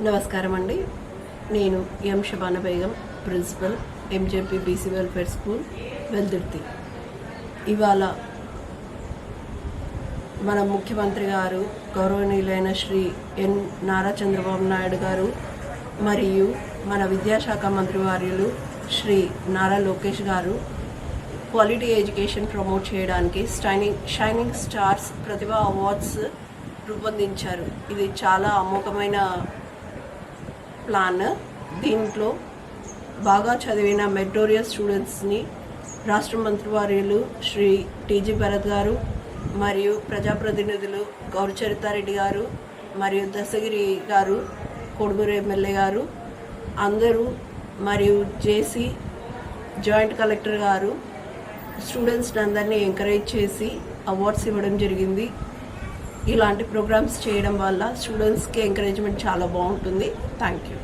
నమస్కారం అండి. నేను M Shabana Begum, principal, MJP BC welfare school, Veldurthi. ఇవాళ మన ముఖ్యమంత్రి గారు గౌరవనీయులైన శ్రీ ఎన్ నారా చంద్రబాబు నాయుడు గారు మరియు మన విద్యాశాఖ మంత్రివర్యులు శ్రీ నారా లోకేష్ గారు క్వాలిటీ ఎడ్యుకేషన్ ప్రమోట్ చేయడానికి షైనింగ్ స్టార్స్ ప్రతిభ అవార్డ్స్ రూపొందించారు. ఇది చాలా అమోఘమైన ప్లాన్. దీంట్లో బాగా చదివిన మెరిటోరియస్ స్టూడెంట్స్ని రాష్ట్ర మంత్రివర్యులు శ్రీ టీజీ భరత్ గారు మరియు ప్రజాప్రతినిధులు గౌరచరితారెడ్డి గారు మరియు దశగిరి గారు, కొడుమూరు ఎమ్మెల్యే గారు అందరూ మరియు జేసీ జాయింట్ కలెక్టర్ గారు స్టూడెంట్స్ని అందరినీ ఎంకరేజ్ చేసి అవార్డ్స్ ఇవ్వడం జరిగింది. ఇలాంటి ప్రోగ్రామ్స్ చేయడం వల్ల స్టూడెంట్స్కి ఎంకరేజ్మెంట్ చాలా బాగుంటుంది. Thank you.